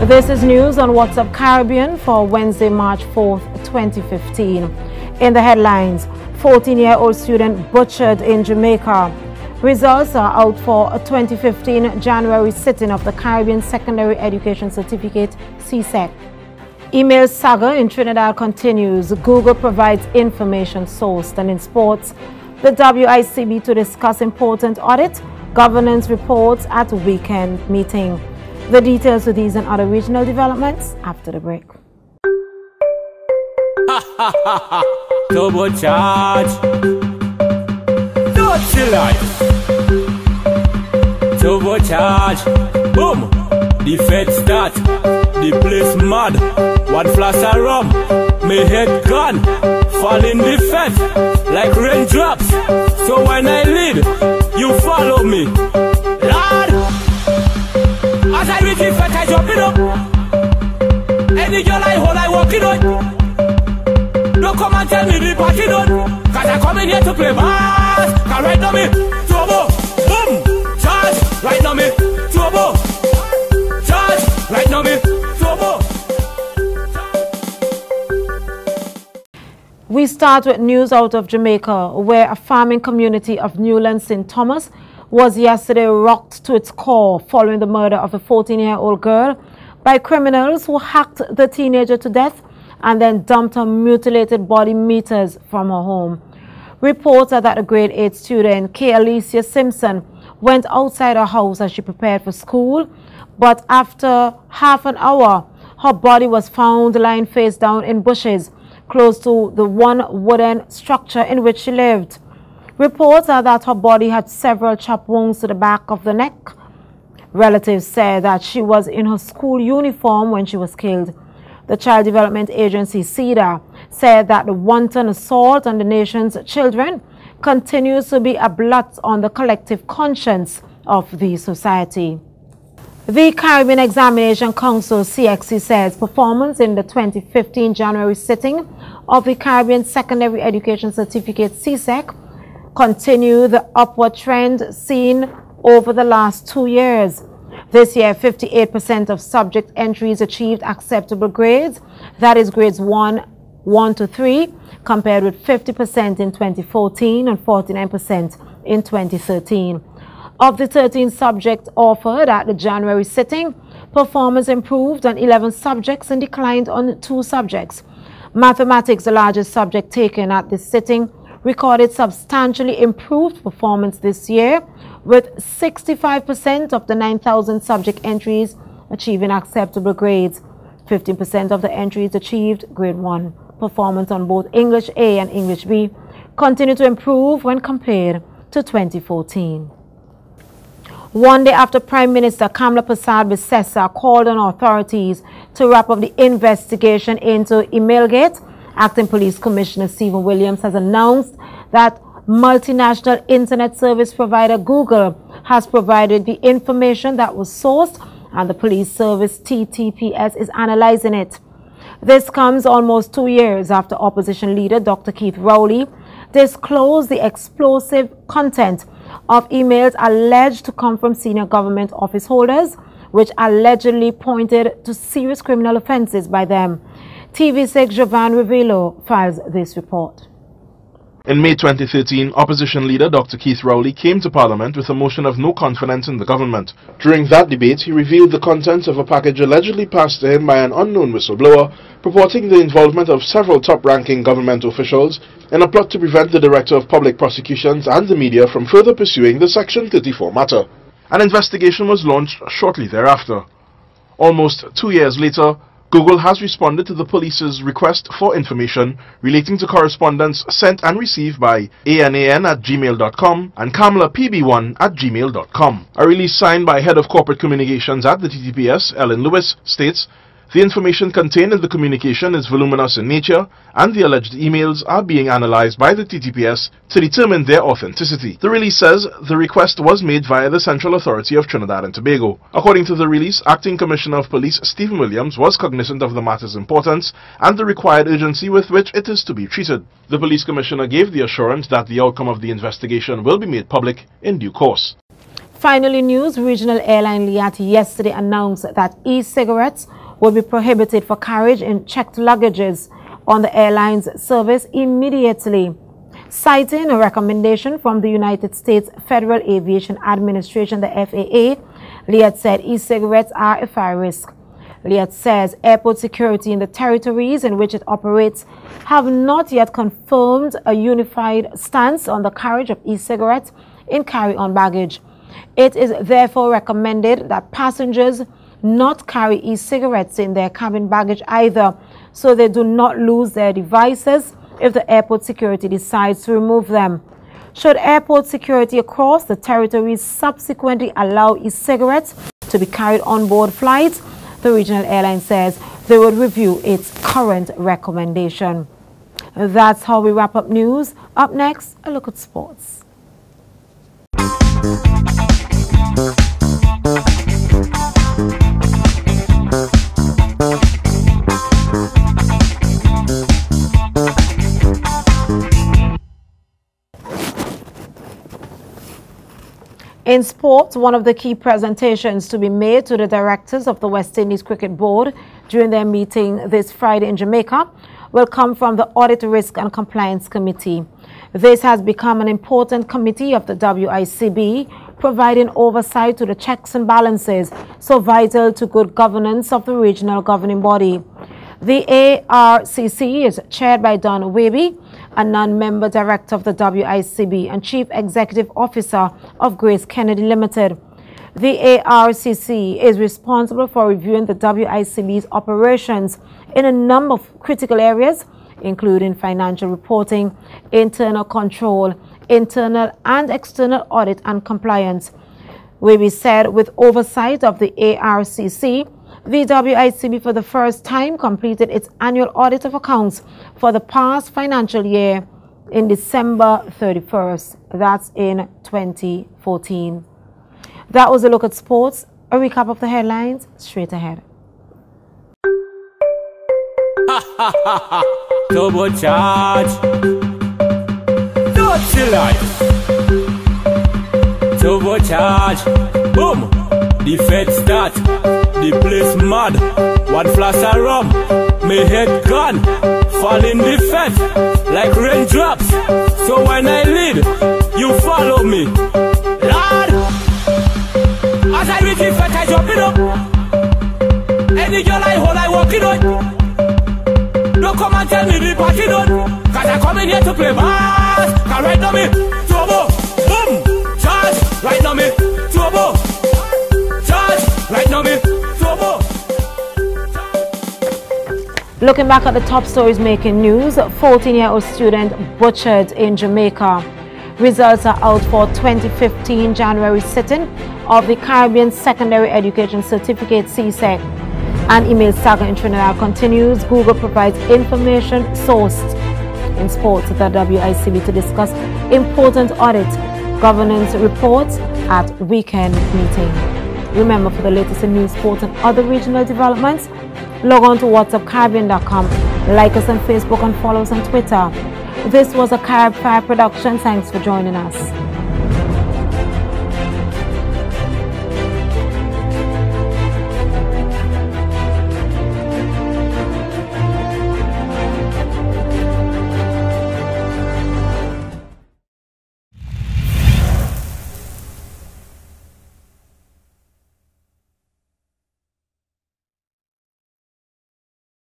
This is news on WhatsApp Caribbean for Wednesday, March 4th, 2015. In the headlines, 14-year-old student butchered in Jamaica. Results are out for a 2015 January sitting of the Caribbean Secondary Education Certificate, CSEC. Email saga in Trinidad continues. Google provides information sourced. And in sports, the WCN to discuss important audit governance reports at weekend meeting. The details of these and other regional developments after the break. Turbo charge. Dirty life. Turbo charge. Boom. The fed start. The place mad. One flash of rum. My head gone. Fall in the fed like raindrops. So when I lead, you follow me. Lord. As I reach the fed, I jump it up. Any girl I hold, I walk it on. Don't come and tell me the party done. Cause I come in here to play bass. Cause right now me, turbo, boom, charge. Right now me, turbo, charge. Right now me, turbo. We start with news out of Jamaica, where a farming community of Newland St. Thomas was yesterday rocked to its core following the murder of a 14-year-old girl by criminals who hacked the teenager to death and then dumped her mutilated body meters from her home. Reports are that a grade 8 student, K. Alicia Simpson, went outside her house as she prepared for school, but after half an hour, her body was found lying face down in bushes close to the one wooden structure in which she lived. Reports are that her body had several chop wounds to the back of the neck. Relatives said that she was in her school uniform when she was killed. The Child Development Agency, CEDA, said that the wanton assault on the nation's children continues to be a blot on the collective conscience of the society. The Caribbean Examination Council, CXC, says performance in the 2015 January sitting of the Caribbean Secondary Education Certificate, CSEC, continue the upward trend seen over the last 2 years. This year, 58% of subject entries achieved acceptable grades, that is grades 1 to 3, compared with 50% in 2014 and 49% in 2013. Of the 13 subjects offered at the January sitting, performance improved on 11 subjects and declined on 2 subjects. Mathematics, the largest subject taken at this sitting, recorded substantially improved performance this year, with 65% of the 9,000 subject entries achieving acceptable grades. 15% of the entries achieved grade 1. Performance on both English A and English B continued to improve when compared to 2014. One day after Prime Minister Kamla Persad-Bissessar called on authorities to wrap up the investigation into Emailgate, Acting Police Commissioner Stephen Williams has announced that multinational internet service provider Google has provided the information that was sourced and the police service TTPS is analyzing it. This comes almost 2 years after opposition leader Dr. Keith Rowley disclosed the explosive content of emails alleged to come from senior government office holders, which allegedly pointed to serious criminal offenses by them. TV6 Jovan Rivelo files this report. In May 2013, opposition leader Dr. Keith Rowley came to Parliament with a motion of no confidence in the government. During that debate, he revealed the contents of a package allegedly passed to him by an unknown whistleblower, purporting the involvement of several top-ranking government officials in a plot to prevent the Director of Public Prosecutions and the media from further pursuing the Section 34 matter. An investigation was launched shortly thereafter. Almost 2 years later, Google has responded to the police's request for information relating to correspondence sent and received by anan@gmail.com and kamlapb1@gmail.com. A release signed by Head of Corporate Communications at the TTPS, Ellen Lewis, states, "The information contained in the communication is voluminous in nature, and the alleged emails are being analyzed by the TTPS to determine their authenticity." The release says the request was made via the Central Authority of Trinidad and Tobago. According to the release, Acting Commissioner of Police Stephen Williams was cognizant of the matter's importance and the required urgency with which it is to be treated. The Police Commissioner gave the assurance that the outcome of the investigation will be made public in due course. Finally, news, regional airline Liat yesterday announced that e-cigarettes will be prohibited for carriage in checked luggages on the airline's service immediately. Citing a recommendation from the United States Federal Aviation Administration, the FAA, Liat said e-cigarettes are a fire risk. Liat says airport security in the territories in which it operates have not yet confirmed a unified stance on the carriage of e-cigarettes in carry-on baggage. It is therefore recommended that passengers not carry e-cigarettes in their cabin baggage either, so they do not lose their devices if the airport security decides to remove them. Should airport security across the territories subsequently allow e-cigarettes to be carried on board flights, the regional airline says they would review its current recommendation. That's how we wrap up news. Up next, a look at sports. In sports, one of the key presentations to be made to the directors of the West Indies Cricket Board during their meeting this Friday in Jamaica will come from the Audit, Risk and Compliance Committee. This has become an important committee of the WICB, providing oversight to the checks and balances so vital to good governance of the regional governing body. The ARCC is chaired by Don Weby, a non-member director of the WICB and Chief Executive Officer of Grace Kennedy Limited. The ARCC is responsible for reviewing the WICB's operations in a number of critical areas, including financial reporting, internal control, internal and external audit and compliance. Weby said with oversight of the ARCC, the WICB for the first time completed its annual audit of accounts for the past financial year in December 31st. That's in 2014. That was a look at sports. A recap of the headlines straight ahead. Turbocharge. Dirty life. Turbocharge. Boom. The fed start. The place mad. One flash of rum. My head gone. Fall in the fed like raindrops. So when I lead, you follow me. Lord. As I reach the fed, I jump it up. Any girl I hold, I walk it up. Don't come and tell me the party done, cause I come in here to play bass. Cause right now me, turbo, boom, charge. Right now me, turbo, charge. Right now me, turbo. Looking back at the top stories making news, 14-year-old student butchered in Jamaica. Results are out for 2015 January sitting of the Caribbean Secondary Education Certificate CSEC. An email saga in Trinidad continues. Google provides information sourced in sports at the WICB to discuss important audit governance reports at weekend meeting. Remember, for the latest in news, sports and other regional developments, log on to WhatsAppCaribbean.com, like us on Facebook and follow us on Twitter. This was a Carib Fire production. Thanks for joining us.